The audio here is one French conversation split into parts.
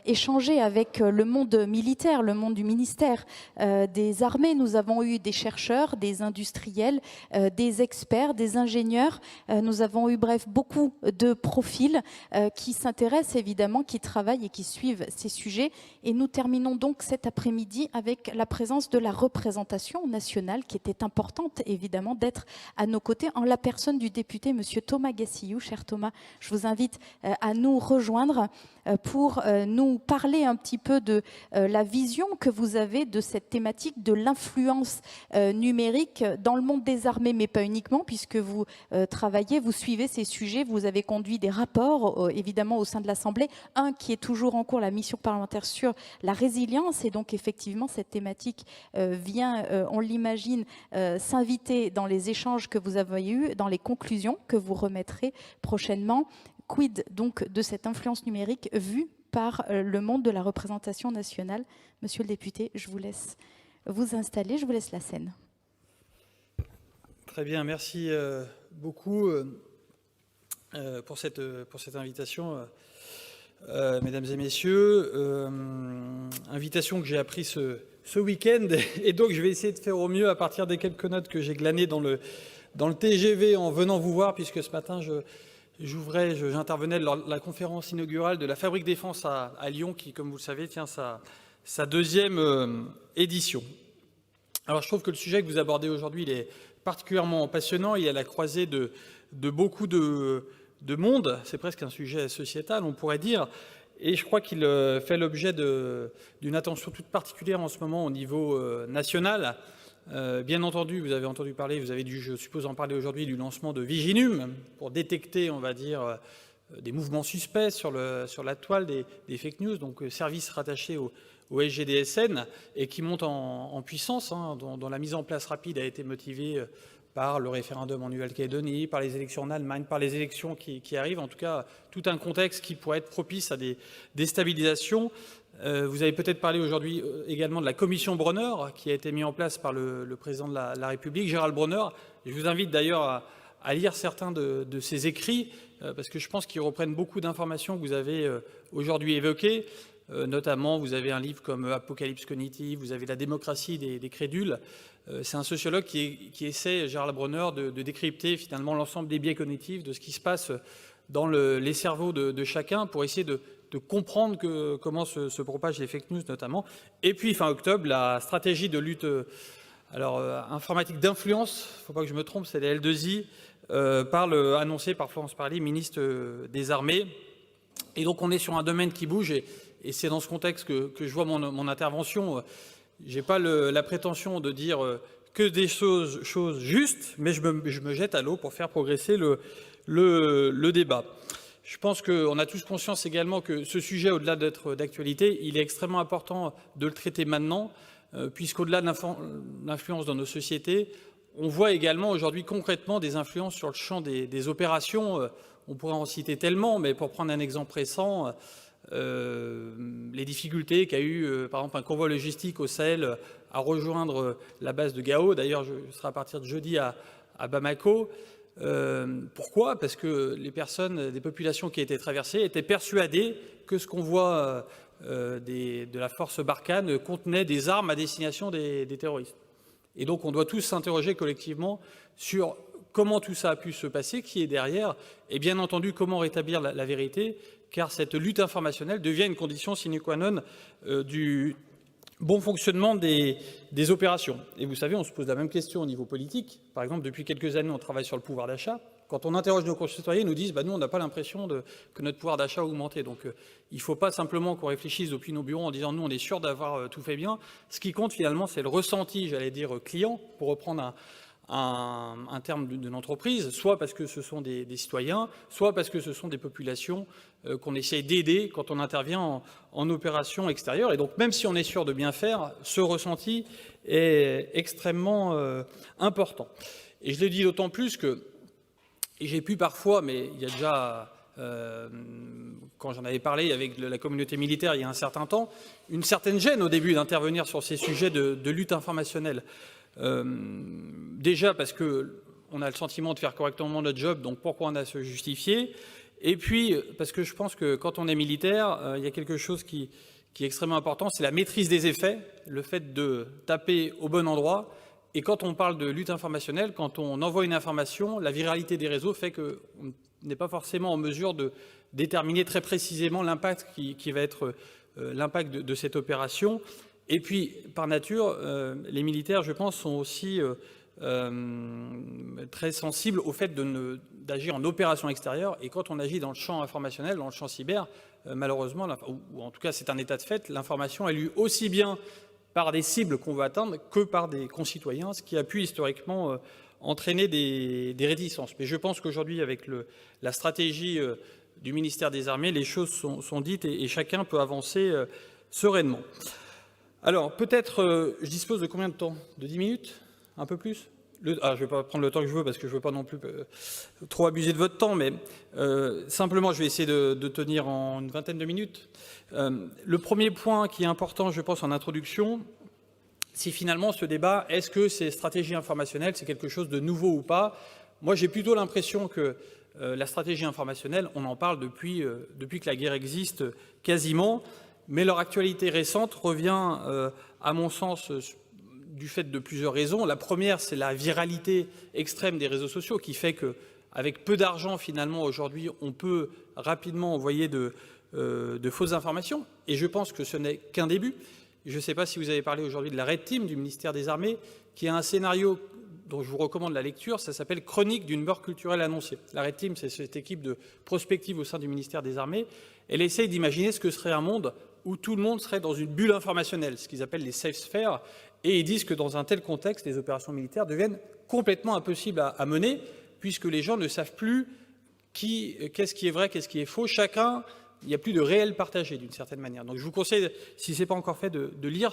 échangé avec le monde militaire, le monde du ministère des armées. Nous avons eu des chercheurs, des industriels, des experts, des ingénieurs. Nous avons eu, bref, beaucoup de profils qui s'intéressent évidemment, qui travaillent et qui suivent ces sujets. Et nous terminons donc cet après-midi avec la présence de la représentation nationale qui était importante évidemment d'être à nos côtés en la personne du député Monsieur Thomas Gassillou. Cher Thomas, je vous invite à nous rejoindre pour nous parler un petit peu de la vision que vous avez de cette thématique de l'influence numérique dans le monde des armées, mais pas uniquement, puisque vous travaillez, vous suivez ces sujets, vous avez conduit des rapports, évidemment, au sein de l'Assemblée, un qui est toujours en cours, la mission parlementaire sur la résilience, et donc effectivement, cette thématique vient, on l'imagine, s'inviter dans les échanges que vous avez eus, dans les conclusions que vous remettrez prochainement. Quid donc de cette influence numérique vue par le monde de la représentation nationale? Monsieur le député, je vous laisse vous installer, je vous laisse la scène. Très bien, merci beaucoup pour cette invitation, mesdames et messieurs. Invitation que j'ai appris ce week-end, et donc je vais essayer de faire au mieux à partir des quelques notes que j'ai glanées dans le TGV en venant vous voir, puisque ce matin j'intervenais lors de la conférence inaugurale de la Fabrique Défense à Lyon, qui, comme vous le savez, tient sa deuxième édition. Alors, je trouve que le sujet que vous abordez aujourd'hui, il est particulièrement passionnant. Il est à la croisée de beaucoup de monde. C'est presque un sujet sociétal, on pourrait dire. Et je crois qu'il fait l'objet d'une attention toute particulière en ce moment au niveau national. Bien entendu, vous avez entendu parler, vous avez dû, je suppose, en parler aujourd'hui, du lancement de Viginum pour détecter, on va dire, des mouvements suspects sur la toile des fake news, donc service rattaché au SGDSN et qui monte en puissance, dont la mise en place rapide a été motivée par le référendum en Nouvelle-Calédonie, par les élections en Allemagne, par les élections qui arrivent, en tout cas tout un contexte qui pourrait être propice à des déstabilisations. Vous avez peut-être parlé aujourd'hui également de la commission Bronner qui a été mise en place par le président de la République, Gérald Bronner. Je vous invite d'ailleurs à lire certains de ses écrits parce que je pense qu'ils reprennent beaucoup d'informations que vous avez aujourd'hui évoquées. Notamment, vous avez un livre comme Apocalypse cognitive, vous avez La démocratie des crédules. C'est un sociologue qui essaie, Gérald Bronner, de décrypter finalement l'ensemble des biais cognitifs, de ce qui se passe dans les cerveaux de chacun pour essayer de comprendre comment se propagent les fake news notamment. Et puis, fin octobre, la stratégie de lutte informatique d'influence, il ne faut pas que je me trompe, c'est la L2I, annoncée par Florence Parly, ministre des Armées. Et donc, on est sur un domaine qui bouge et c'est dans ce contexte que je vois mon intervention. Je n'ai pas la prétention de dire que des choses justes, mais je me jette à l'eau pour faire progresser le débat. Je pense qu'on a tous conscience également que ce sujet, au-delà d'être d'actualité, il est extrêmement important de le traiter maintenant, puisqu'au-delà de l'influence dans nos sociétés, on voit également aujourd'hui concrètement des influences sur le champ des opérations. On pourrait en citer tellement, mais pour prendre un exemple récent, les difficultés qu'a eu, par exemple, un convoi logistique au Sahel à rejoindre la base de Gao. D'ailleurs, ce sera à partir de jeudi à Bamako. Pourquoi? Parce que les personnes, des populations qui étaient traversées étaient persuadées que ce convoi de la force Barkhane contenait des armes à destination des terroristes. Et donc, on doit tous s'interroger collectivement sur comment tout ça a pu se passer, qui est derrière, et bien entendu, comment rétablir la vérité, car cette lutte informationnelle devient une condition sine qua non du bon fonctionnement des opérations. Et vous savez, on se pose la même question au niveau politique. Par exemple, depuis quelques années, on travaille sur le pouvoir d'achat. Quand on interroge nos concitoyens, ils nous disent nous, on n'a pas l'impression que notre pouvoir d'achat a augmenté. Donc, il ne faut pas simplement qu'on réfléchisse depuis nos bureaux en disant nous, on est sûr d'avoir tout fait bien. Ce qui compte finalement, c'est le ressenti, j'allais dire, client, pour reprendre un terme d'une entreprise, soit parce que ce sont des citoyens, soit parce que ce sont des populations qu'on essaye d'aider quand on intervient en opération extérieure. Et donc, même si on est sûr de bien faire, ce ressenti est extrêmement important. Et je le dis d'autant plus que, et j'ai pu parfois, mais il y a déjà, quand j'en avais parlé avec la communauté militaire il y a un certain temps, une certaine gêne au début d'intervenir sur ces sujets de lutte informationnelle. Déjà parce qu'on a le sentiment de faire correctement notre job, donc pourquoi on a à se justifier? Et puis, parce que je pense que quand on est militaire, il y a quelque chose qui est extrêmement important, c'est la maîtrise des effets, le fait de taper au bon endroit. Et quand on parle de lutte informationnelle, quand on envoie une information, la viralité des réseaux fait qu'on n'est pas forcément en mesure de déterminer très précisément l'impact qui va être l'impact de cette opération. Et puis, par nature, les militaires, je pense, sont aussi très sensibles au fait d'agir en opération extérieure. Et quand on agit dans le champ informationnel, dans le champ cyber, malheureusement, ou en tout cas c'est un état de fait, l'information est lue aussi bien par des cibles qu'on veut atteindre que par des concitoyens, ce qui a pu historiquement entraîner des réticences. Mais je pense qu'aujourd'hui, avec la stratégie du ministère des Armées, les choses sont dites et chacun peut avancer sereinement. Alors, peut-être, je dispose de combien de temps? De 10 minutes? Un peu plus? Je ne vais pas prendre le temps que je veux parce que je ne veux pas non plus trop abuser de votre temps, mais simplement, je vais essayer de tenir en une vingtaine de minutes. Le premier point qui est important, je pense, en introduction, c'est finalement ce débat, est-ce que ces stratégies informationnelles, c'est quelque chose de nouveau ou pas? Moi, j'ai plutôt l'impression que la stratégie informationnelle, on en parle depuis que la guerre existe quasiment, mais leur actualité récente revient, à mon sens, du fait de plusieurs raisons. La première, c'est la viralité extrême des réseaux sociaux qui fait qu'avec peu d'argent, finalement, aujourd'hui, on peut rapidement envoyer de fausses informations. Et je pense que ce n'est qu'un début. Je ne sais pas si vous avez parlé aujourd'hui de la Red Team du ministère des Armées, qui a un scénario dont je vous recommande la lecture, ça s'appelle « Chronique d'une mort culturelle annoncée ». La Red Team, c'est cette équipe de prospective au sein du ministère des Armées. Elle essaye d'imaginer ce que serait un monde où tout le monde serait dans une bulle informationnelle, ce qu'ils appellent les safe spheres, et ils disent que dans un tel contexte, les opérations militaires deviennent complètement impossibles à mener, puisque les gens ne savent plus qu'est-ce qui est vrai, qu'est-ce qui est faux. Chacun, il n'y a plus de réel partagé d'une certaine manière. Donc je vous conseille, si ce n'est pas encore fait, de lire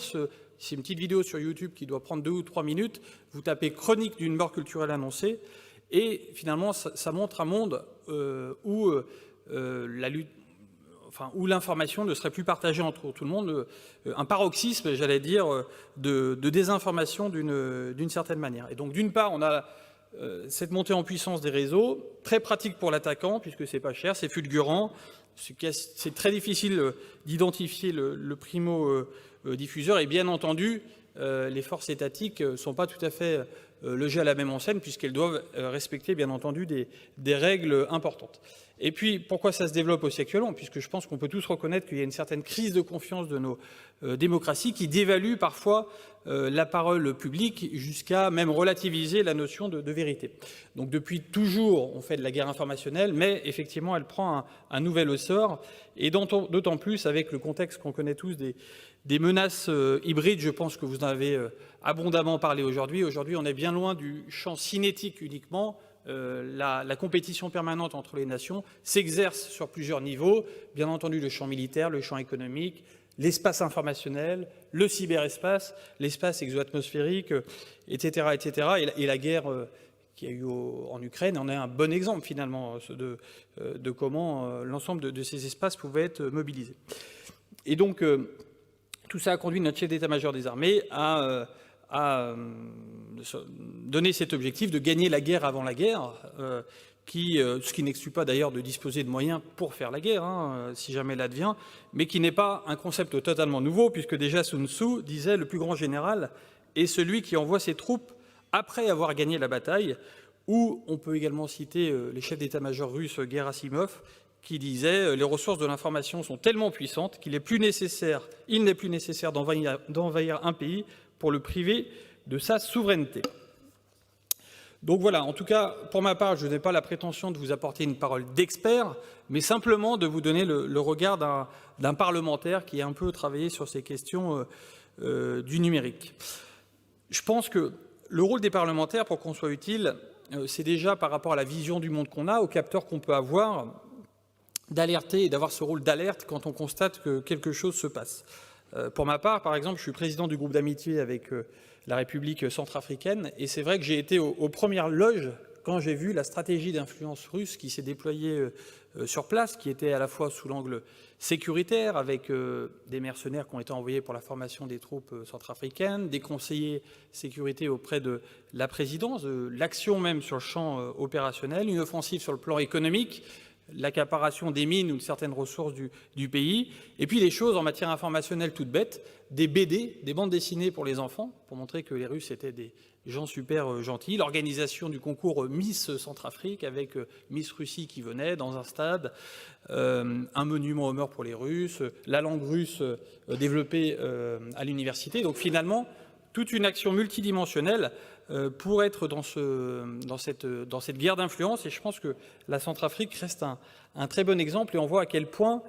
c'est une petite vidéo sur YouTube qui doit prendre 2 ou 3 minutes. Vous tapez « Chronique d'une mort culturelle annoncée » et finalement, ça montre un monde où la lutte, où l'information ne serait plus partagée entre tout le monde, un paroxysme, j'allais dire, de désinformation d'une certaine manière. Et donc, d'une part, on a cette montée en puissance des réseaux, très pratique pour l'attaquant, puisque c'est pas cher, c'est fulgurant, c'est très difficile d'identifier le primo-diffuseur, et bien entendu, les forces étatiques ne sont pas tout à fait logées à la même enseigne, puisqu'elles doivent respecter, bien entendu, des règles importantes. Et puis, pourquoi ça se développe aussi actuellement? Puisque je pense qu'on peut tous reconnaître qu'il y a une certaine crise de confiance de nos démocraties qui dévalue parfois la parole publique jusqu'à même relativiser la notion de vérité. Donc depuis toujours, on fait de la guerre informationnelle, mais effectivement, elle prend un nouvel essor, et d'autant plus avec le contexte qu'on connaît tous des menaces hybrides. Je pense que vous en avez abondamment parlé aujourd'hui. Aujourd'hui, on est bien loin du champ cinétique uniquement. La compétition permanente entre les nations s'exerce sur plusieurs niveaux, bien entendu le champ militaire, le champ économique, l'espace informationnel, le cyberespace, l'espace exo-atmosphérique, etc., etc. Et la guerre qu'il y a eu en Ukraine en est un bon exemple finalement de comment l'ensemble de ces espaces pouvaient être mobilisés. Et donc tout ça a conduit notre chef d'état-major des armées à donner cet objectif de gagner la guerre avant la guerre, ce qui n'exclut pas d'ailleurs de disposer de moyens pour faire la guerre, si jamais elle advient, mais qui n'est pas un concept totalement nouveau, puisque déjà Sun Tzu disait « le plus grand général est celui qui envoie ses troupes après avoir gagné la bataille », ou on peut également citer les chefs d'état-major russes Gerasimov, qui disait « les ressources de l'information sont tellement puissantes qu'il n'est plus nécessaire d'envahir un pays pour le priver de sa souveraineté ». Donc voilà, en tout cas, pour ma part, je n'ai pas la prétention de vous apporter une parole d'expert, mais simplement de vous donner le regard d'un parlementaire qui a un peu travaillé sur ces questions du numérique. Je pense que le rôle des parlementaires, pour qu'on soit utile, c'est déjà par rapport à la vision du monde qu'on a, aux capteurs qu'on peut avoir, d'alerter et d'avoir ce rôle d'alerte quand on constate que quelque chose se passe. Pour ma part, par exemple, je suis président du groupe d'amitié avec la République centrafricaine, et c'est vrai que j'ai été aux premières loges quand j'ai vu la stratégie d'influence russe qui s'est déployée sur place, qui était à la fois sous l'angle sécuritaire, avec des mercenaires qui ont été envoyés pour la formation des troupes centrafricaines, des conseillers sécurité auprès de la présidence, de l'action même sur le champ opérationnel, une offensive sur le plan économique, l'accaparation des mines ou de certaines ressources du pays. Et puis des choses en matière informationnelle toutes bêtes, des BD, des bandes dessinées pour les enfants, pour montrer que les Russes étaient des gens super gentils. L'organisation du concours Miss Centrafrique avec Miss Russie qui venait dans un stade, un monument aux morts pour les Russes, la langue russe développée à l'université. Donc finalement, toute une action multidimensionnelle pour être dans cette guerre d'influence. Et je pense que la Centrafrique reste un très bon exemple. Et on voit à quel point,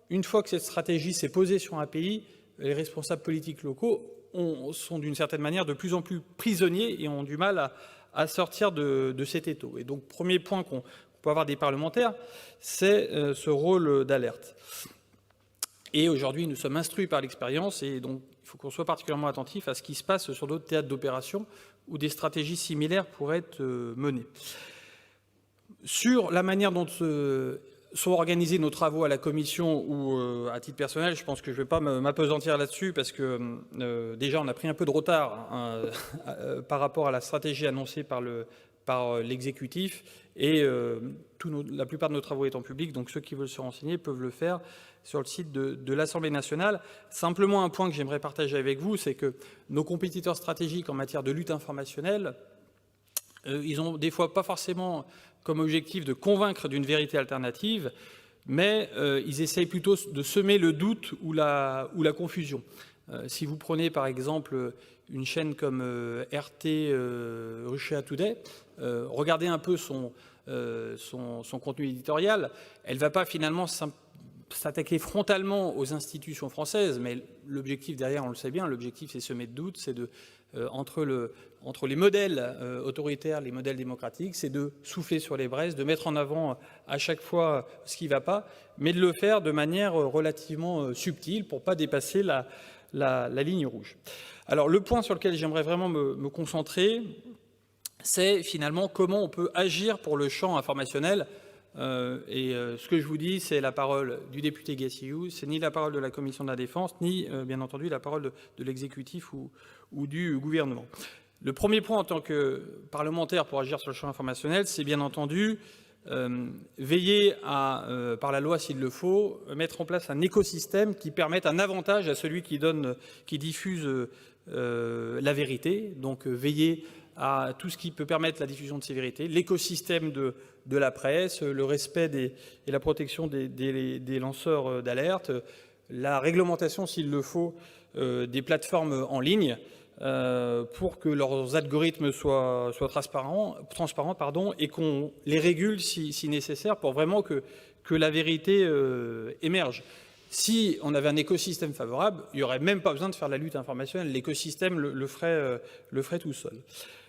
une fois que cette stratégie s'est posée sur un pays, les responsables politiques locaux sont d'une certaine manière de plus en plus prisonniers et ont du mal à sortir de cet étau. Et donc, premier point qu'on peut avoir des parlementaires, c'est ce rôle d'alerte. Et aujourd'hui, nous sommes instruits par l'expérience et donc il faut qu'on soit particulièrement attentif à ce qui se passe sur d'autres théâtres d'opération où des stratégies similaires pourraient être menées. Sur la manière dont sont organisés nos travaux à la Commission ou à titre personnel, je pense que je ne vais pas m'appesantir là-dessus parce que déjà on a pris un peu de retard par rapport à la stratégie annoncée par l'exécutif et la plupart de nos travaux étant publics, donc ceux qui veulent se renseigner peuvent le faire sur le site de l'Assemblée nationale. Simplement un point que j'aimerais partager avec vous, c'est que nos compétiteurs stratégiques en matière de lutte informationnelle, ils ont des fois pas forcément comme objectif de convaincre d'une vérité alternative, mais ils essayent plutôt de semer le doute ou la confusion. Si vous prenez par exemple une chaîne comme RT Russia Today, regardez un peu son contenu éditorial, elle ne va pas finalement s'attaquer frontalement aux institutions françaises, mais l'objectif derrière, on le sait bien, l'objectif c'est semer de doute, c'est de entre les modèles autoritaires, les modèles démocratiques, c'est de souffler sur les braises, de mettre en avant à chaque fois ce qui ne va pas, mais de le faire de manière relativement subtile pour ne pas dépasser la ligne rouge. Alors le point sur lequel j'aimerais vraiment me concentrer, c'est finalement comment on peut agir pour le champ informationnel. Ce que je vous dis, c'est la parole du député Gassiyou, c'est ni la parole de la Commission de la Défense, ni bien entendu la parole de l'exécutif ou du gouvernement. Le premier point en tant que parlementaire pour agir sur le champ informationnel, c'est bien entendu veiller à, par la loi s'il le faut, mettre en place un écosystème qui permette un avantage à celui qui diffuse la vérité, donc veiller à tout ce qui peut permettre la diffusion de ces vérités, l'écosystème de la presse, le respect et la protection des lanceurs d'alerte, la réglementation, s'il le faut, des plateformes en ligne pour que leurs algorithmes soient transparents et qu'on les régule si nécessaire pour vraiment que la vérité émerge. Si on avait un écosystème favorable, il n'y aurait même pas besoin de faire la lutte informationnelle. L'écosystème le ferait tout seul.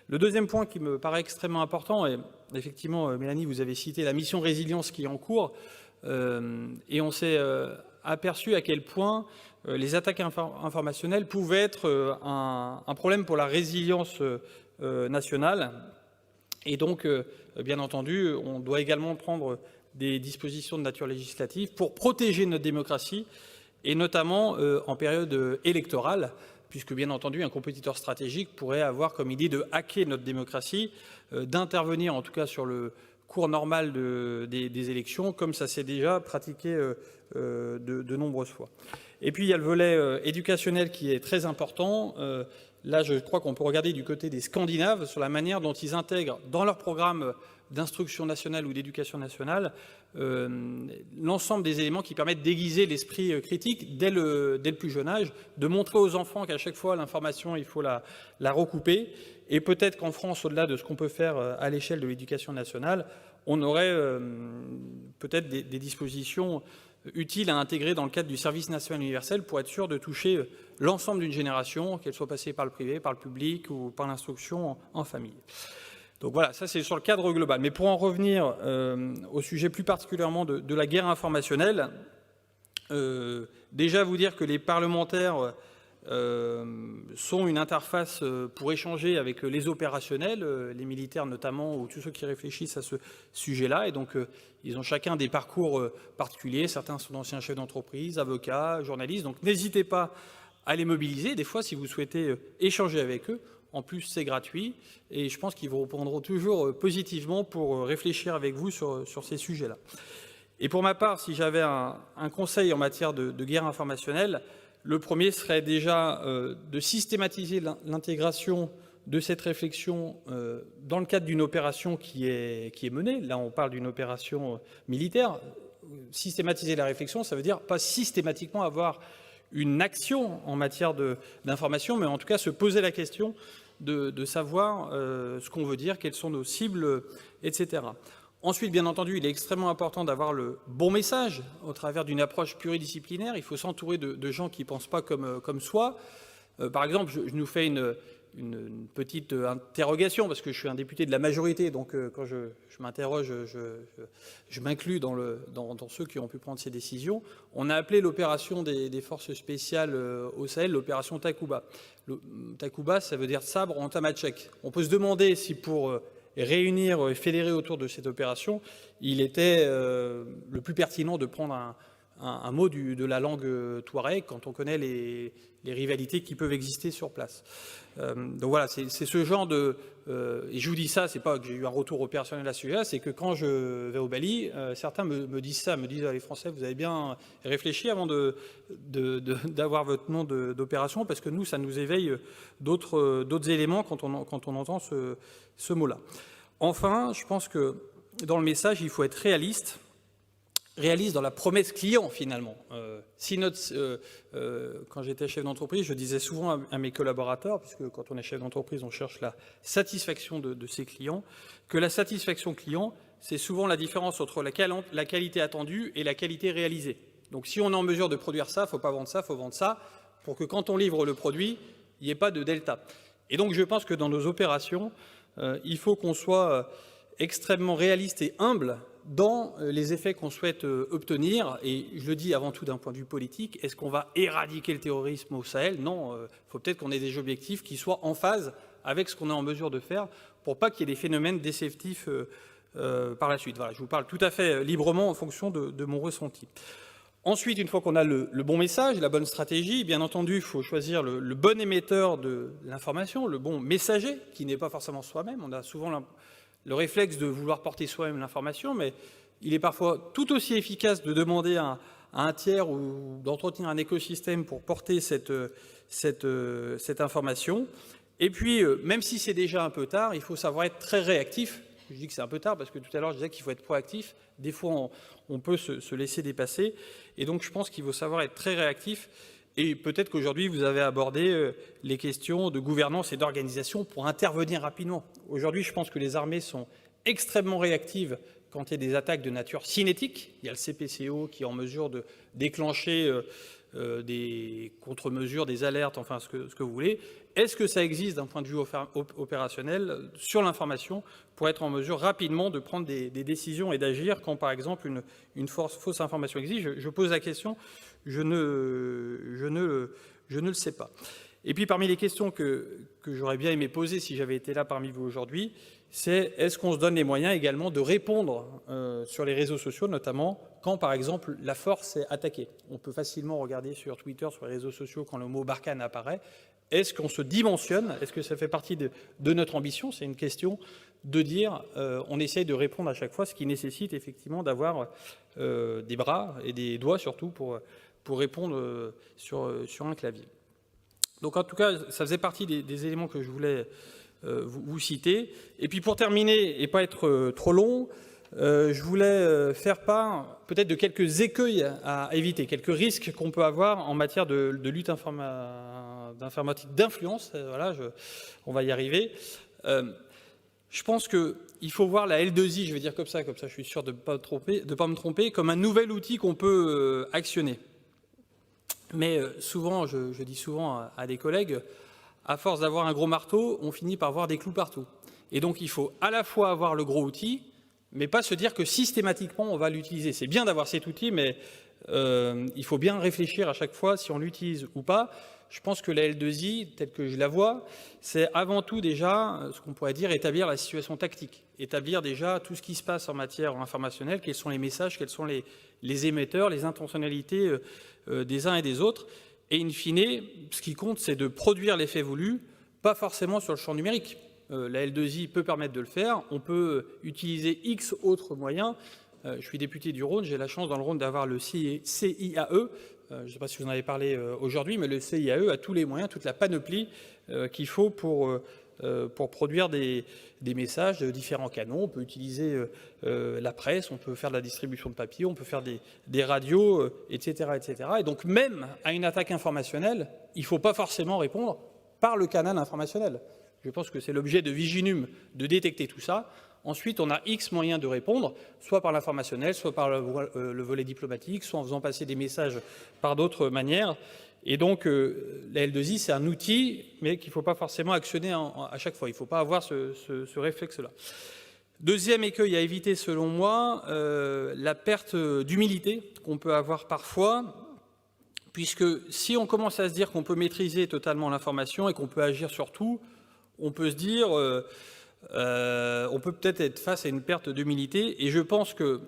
Le deuxième point qui me paraît extrêmement important, et effectivement, Mélanie, vous avez cité la mission résilience qui est en cours, et on s'est aperçu à quel point les attaques informationnelles pouvaient être un problème pour la résilience nationale. Et donc, bien entendu, on doit également prendre des dispositions de nature législative pour protéger notre démocratie, et notamment en période électorale, puisque bien entendu un compétiteur stratégique pourrait avoir comme idée de hacker notre démocratie, d'intervenir en tout cas sur le cours normal des élections, comme ça s'est déjà pratiqué de nombreuses fois. Et puis il y a le volet éducationnel qui est très important. Là, je crois qu'on peut regarder du côté des Scandinaves sur la manière dont ils intègrent dans leur programme d'instruction nationale ou d'éducation nationale l'ensemble des éléments qui permettent d'aiguiser l'esprit critique dès le plus jeune âge, de montrer aux enfants qu'à chaque fois l'information, il faut la recouper. Et peut-être qu'en France, au-delà de ce qu'on peut faire à l'échelle de l'éducation nationale, on aurait peut-être des dispositions utiles à intégrer dans le cadre du service national universel pour être sûr de toucher l'ensemble d'une génération, qu'elle soit passée par le privé, par le public ou par l'instruction en famille. Donc voilà, ça c'est sur le cadre global. Mais pour en revenir au sujet plus particulièrement de la guerre informationnelle, déjà vous dire que les parlementaires sont une interface pour échanger avec les opérationnels, les militaires notamment, ou tous ceux qui réfléchissent à ce sujet-là. Et donc, ils ont chacun des parcours particuliers. Certains sont d'anciens chefs d'entreprise, avocats, journalistes. Donc, n'hésitez pas à les mobiliser. Des fois, si vous souhaitez échanger avec eux, en plus, c'est gratuit. Et je pense qu'ils vous répondront toujours positivement pour réfléchir avec vous sur ces sujets-là. Et pour ma part, si j'avais un conseil en matière de guerre informationnelle, le premier serait déjà de systématiser l'intégration de cette réflexion dans le cadre d'une opération qui est menée. Là, on parle d'une opération militaire. Systématiser la réflexion, ça veut dire pas systématiquement avoir une action en matière d'information, mais en tout cas se poser la question de savoir ce qu'on veut dire, quelles sont nos cibles, etc. Ensuite, bien entendu, il est extrêmement important d'avoir le bon message au travers d'une approche pluridisciplinaire. Il faut s'entourer de gens qui ne pensent pas comme soi. Par exemple, je nous fais une petite interrogation, parce que je suis un député de la majorité, donc quand je m'interroge, je m'inclus dans ceux qui ont pu prendre ces décisions. On a appelé l'opération des forces spéciales au Sahel l'opération Takuba. Takuba, ça veut dire sabre en tamatchek. On peut se demander si pour réunir et fédérer autour de cette opération, il était le plus pertinent de prendre un mot de la langue touareg quand on connaît les rivalités qui peuvent exister sur place. Donc voilà, c'est ce genre de... et je vous dis ça, c'est pas que j'ai eu un retour opérationnel à ce sujet-là, c'est que quand je vais au Mali, certains me disent ça, me disent les Français, vous avez bien réfléchi avant d'avoir votre nom d'opération, parce que nous, ça nous éveille d'autres éléments quand on entend ce mot-là. Enfin, je pense que dans le message, il faut être réaliste dans la promesse client, finalement. Quand j'étais chef d'entreprise, je disais souvent à mes collaborateurs, puisque quand on est chef d'entreprise, on cherche la satisfaction de ses clients, que la satisfaction client, c'est souvent la différence entre la qualité attendue et la qualité réalisée. Donc si on est en mesure de produire ça, il ne faut pas vendre ça, il faut vendre ça, pour que quand on livre le produit, il n'y ait pas de delta. Et donc je pense que dans nos opérations, il faut qu'on soit extrêmement réaliste et humble dans les effets qu'on souhaite obtenir, et je le dis avant tout d'un point de vue politique, est-ce qu'on va éradiquer le terrorisme au Sahel? Non, il faut peut-être qu'on ait des objectifs qui soient en phase avec ce qu'on est en mesure de faire, pour pas qu'il y ait des phénomènes déceptifs par la suite. Voilà, je vous parle tout à fait librement en fonction de mon ressenti. Ensuite, une fois qu'on a le bon message, la bonne stratégie, bien entendu, il faut choisir le bon émetteur de l'information, le bon messager, qui n'est pas forcément soi-même. On a souvent le réflexe de vouloir porter soi-même l'information, mais il est parfois tout aussi efficace de demander à un tiers ou d'entretenir un écosystème pour porter cette information. Et puis, même si c'est déjà un peu tard, il faut savoir être très réactif. Je dis que c'est un peu tard parce que tout à l'heure, je disais qu'il faut être proactif. Des fois, on peut se laisser dépasser. Et donc, je pense qu'il faut savoir être très réactif. Et peut-être qu'aujourd'hui, vous avez abordé les questions de gouvernance et d'organisation pour intervenir rapidement. Aujourd'hui, je pense que les armées sont extrêmement réactives quand il y a des attaques de nature cinétique. Il y a le CPCO qui est en mesure de déclencher des contre-mesures, des alertes, enfin ce que vous voulez. Est-ce que ça existe d'un point de vue opérationnel sur l'information pour être en mesure rapidement de prendre des décisions et d'agir quand, par exemple, une fausse information existe? Je pose la question, je ne le sais pas. Et puis, parmi les questions que j'aurais bien aimé poser si j'avais été là parmi vous aujourd'hui, c'est est-ce qu'on se donne les moyens également de répondre sur les réseaux sociaux, notamment quand, par exemple, la force est attaquée. On peut facilement regarder sur Twitter, sur les réseaux sociaux, quand le mot Barkhane apparaît. Est-ce qu'on se dimensionne? Est-ce que ça fait partie de notre ambition? C'est une question de dire on essaye de répondre à chaque fois, ce qui nécessite effectivement d'avoir des bras et des doigts surtout pour répondre sur un clavier. Donc en tout cas, ça faisait partie des éléments que je voulais vous citer. Et puis pour terminer et pas être trop long, je voulais faire part peut-être de quelques écueils à éviter, quelques risques qu'on peut avoir en matière de lutte d'informatique d'influence. Voilà, on va y arriver. Je pense qu'il faut voir la L2I, je vais dire comme ça je suis sûr de ne pas me tromper, comme un nouvel outil qu'on peut actionner. Mais souvent, je dis souvent à des collègues, à force d'avoir un gros marteau, on finit par voir des clous partout. Et donc, il faut à la fois avoir le gros outil, mais pas se dire que systématiquement, on va l'utiliser. C'est bien d'avoir cet outil, mais il faut bien réfléchir à chaque fois si on l'utilise ou pas. Je pense que la L2I, telle que je la vois, c'est avant tout déjà, ce qu'on pourrait dire, établir la situation tactique. Établir déjà tout ce qui se passe en matière informationnelle, quels sont les messages, quels sont les émetteurs, les intentionnalités des uns et des autres. Et in fine, ce qui compte, c'est de produire l'effet voulu, pas forcément sur le champ numérique. La L2I peut permettre de le faire. On peut utiliser X autres moyens. Je suis député du Rhône, j'ai la chance dans le Rhône d'avoir le CIAE. Je ne sais pas si vous en avez parlé aujourd'hui, mais le CIAE a tous les moyens, toute la panoplie qu'il faut pour produire des messages de différents canaux. On peut utiliser la presse, on peut faire de la distribution de papier, on peut faire des radios, etc., etc. Et donc même à une attaque informationnelle, il ne faut pas forcément répondre par le canal informationnel. Je pense que c'est l'objet de Viginum de détecter tout ça. Ensuite, on a X moyens de répondre, soit par l'informationnel, soit par le volet diplomatique, soit en faisant passer des messages par d'autres manières. Et donc, la L2I, c'est un outil, mais qu'il ne faut pas forcément actionner à chaque fois. Il ne faut pas avoir ce réflexe-là. Deuxième écueil à éviter, selon moi, la perte d'humilité qu'on peut avoir parfois, puisque si on commence à se dire qu'on peut maîtriser totalement l'information et qu'on peut agir sur tout, on peut se dire... on peut peut-être être face à une perte d'humilité. Et je pense que,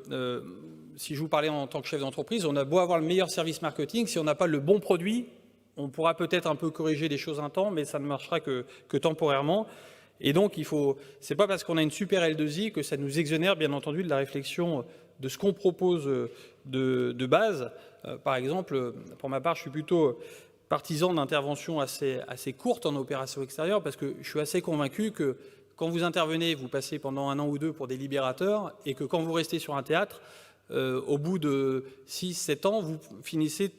si je vous parlais en tant que chef d'entreprise, on a beau avoir le meilleur service marketing, si on n'a pas le bon produit, on pourra peut-être un peu corriger des choses un temps, mais ça ne marchera que temporairement. Et donc, c'est pas parce qu'on a une super L2I que ça nous exonère, bien entendu, de la réflexion de ce qu'on propose de base. Par exemple, pour ma part, je suis plutôt partisan d'interventions assez courtes en opération extérieure, parce que je suis assez convaincu que quand vous intervenez, vous passez pendant 1 an ou 2 pour des libérateurs, et que quand vous restez sur un théâtre, au bout de 6-7 ans, vous finissez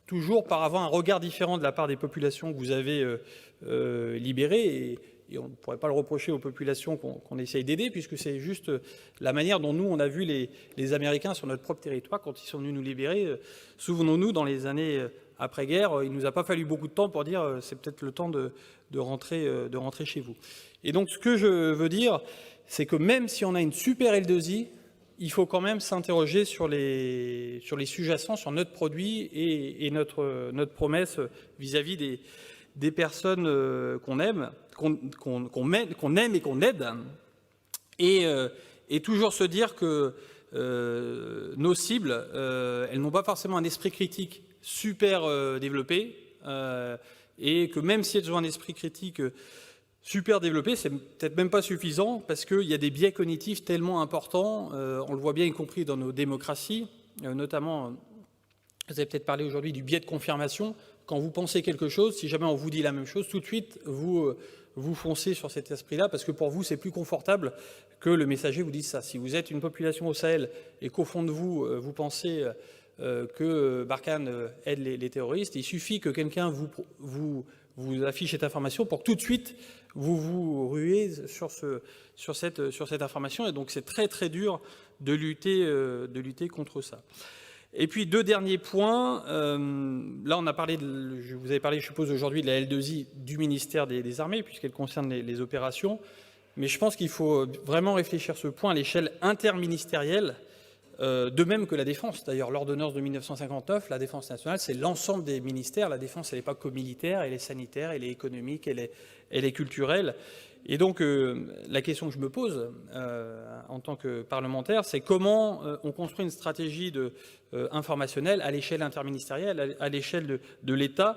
toujours par avoir un regard différent de la part des populations que vous avez libérées, et on ne pourrait pas le reprocher aux populations qu'on essaye d'aider, puisque c'est juste la manière dont nous, on a vu les Américains sur notre propre territoire quand ils sont venus nous libérer. Souvenons-nous, dans les années après-guerre, il ne nous a pas fallu beaucoup de temps pour dire c'est peut-être le temps de rentrer chez vous. Et donc, ce que je veux dire, c'est que même si on a une super L2I, il faut quand même s'interroger sur les sous-jacents, sur notre produit et notre promesse vis-à-vis des personnes qu'on aime, qu'on aime et qu'on aide. Et toujours se dire que nos cibles, elles n'ont pas forcément un esprit critique super développé, et que même si elles ont un esprit critique super développé, c'est peut-être même pas suffisant, parce qu'il y a des biais cognitifs tellement importants, on le voit bien y compris dans nos démocraties, notamment, vous avez peut-être parlé aujourd'hui du biais de confirmation. Quand vous pensez quelque chose, si jamais on vous dit la même chose, tout de suite, vous foncez sur cet esprit-là, parce que pour vous, c'est plus confortable que le messager vous dise ça. Si vous êtes une population au Sahel et qu'au fond de vous, vous pensez que Barkhane aide les terroristes, il suffit que quelqu'un vous affiche cette information pour que tout de suite, vous ruez sur cette information. Et donc, c'est très, très dur de lutter contre ça. Et puis, 2 derniers points. Là, on a parlé, vous avez parlé, je suppose, aujourd'hui de la L2I du ministère des Armées, puisqu'elle concerne les opérations. Mais je pense qu'il faut vraiment réfléchir ce point à l'échelle interministérielle, de même que la Défense. D'ailleurs, l'ordonnance de 1959, la Défense nationale, c'est l'ensemble des ministères. La Défense, elle n'est pas qu'au militaire, elle est sanitaire, elle est économique, elle est culturelle. Et donc, la question que je me pose en tant que parlementaire, c'est comment on construit une stratégie informationnelle à l'échelle interministérielle, à l'échelle de l'État,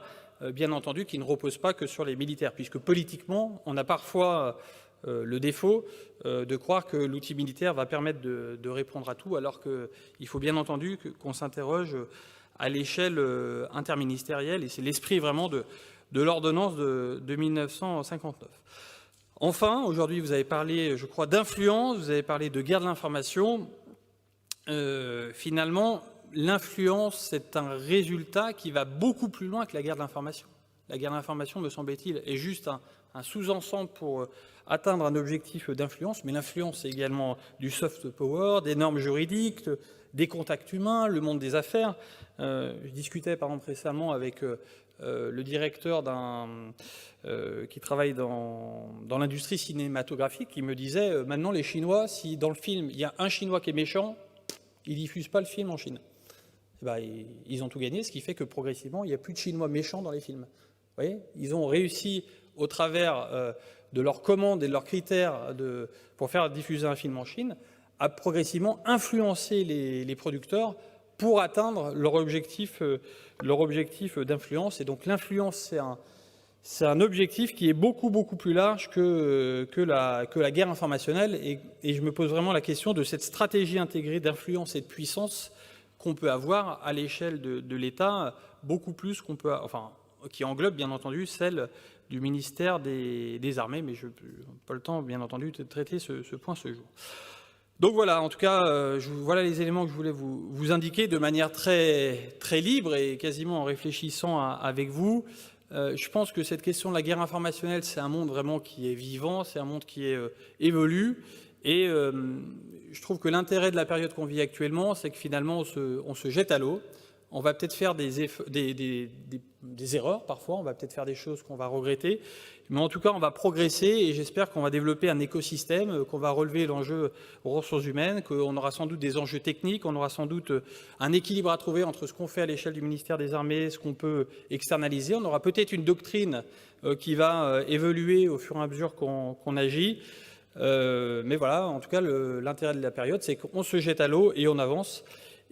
bien entendu, qui ne repose pas que sur les militaires, puisque politiquement, on a parfois le défaut de croire que l'outil militaire va permettre de répondre à tout, alors qu'il faut bien entendu qu'on s'interroge à l'échelle interministérielle, et c'est l'esprit vraiment de l'ordonnance de 1959. Enfin, aujourd'hui, vous avez parlé, je crois, d'influence, vous avez parlé de guerre de l'information. Finalement, l'influence, c'est un résultat qui va beaucoup plus loin que la guerre de l'information. La guerre de l'information, me semble-t-il, est juste un sous-ensemble pour atteindre un objectif d'influence, mais l'influence, c'est également du soft power, des normes juridiques, des contacts humains, le monde des affaires. Je discutais, par exemple, récemment avec le directeur qui travaille dans l'industrie cinématographique, qui me disait maintenant les Chinois, si dans le film il y a un Chinois qui est méchant, ils diffusent pas le film en Chine. Et ben, ils ont tout gagné, ce qui fait que progressivement il n'y a plus de Chinois méchants dans les films. Vous voyez, ils ont réussi au travers de leurs commandes et de leurs critères pour faire diffuser un film en Chine, à progressivement influencer les producteurs pour atteindre leur objectif d'influence. Et donc l'influence, c'est un objectif qui est beaucoup plus large que la guerre informationnelle, et je me pose vraiment la question de cette stratégie intégrée d'influence et de puissance qu'on peut avoir à l'échelle de l'État, beaucoup plus qu'on peut, enfin, qui englobe bien entendu celle du ministère des Armées, mais je n'ai pas le temps, bien entendu, de traiter ce point ce jour. Donc voilà, en tout cas, voilà les éléments que je voulais vous indiquer de manière très libre et quasiment en réfléchissant avec vous. Je pense que cette question de la guerre informationnelle, c'est un monde vraiment qui est vivant, c'est un monde qui évolue, et je trouve que l'intérêt de la période qu'on vit actuellement, c'est que finalement on se jette à l'eau. On va peut-être faire des erreurs parfois, on va peut-être faire des choses qu'on va regretter, mais en tout cas on va progresser, et j'espère qu'on va développer un écosystème, qu'on va relever l'enjeu aux ressources humaines, qu'on aura sans doute des enjeux techniques, on aura sans doute un équilibre à trouver entre ce qu'on fait à l'échelle du ministère des Armées, ce qu'on peut externaliser. On aura peut-être une doctrine qui va évoluer au fur et à mesure qu'on agit. Mais voilà, en tout cas, l'intérêt de la période, c'est qu'on se jette à l'eau et on avance.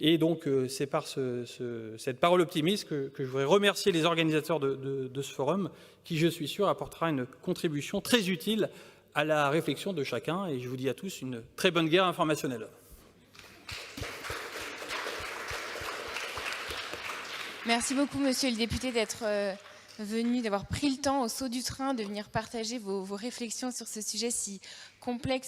Et donc, c'est par cette parole optimiste que je voudrais remercier les organisateurs de ce forum, qui, je suis sûr, apportera une contribution très utile à la réflexion de chacun. Et je vous dis à tous une très bonne guerre informationnelle. Merci beaucoup, monsieur le député, d'être venu, d'avoir pris le temps au saut du train de venir partager vos réflexions sur ce sujet si complexe.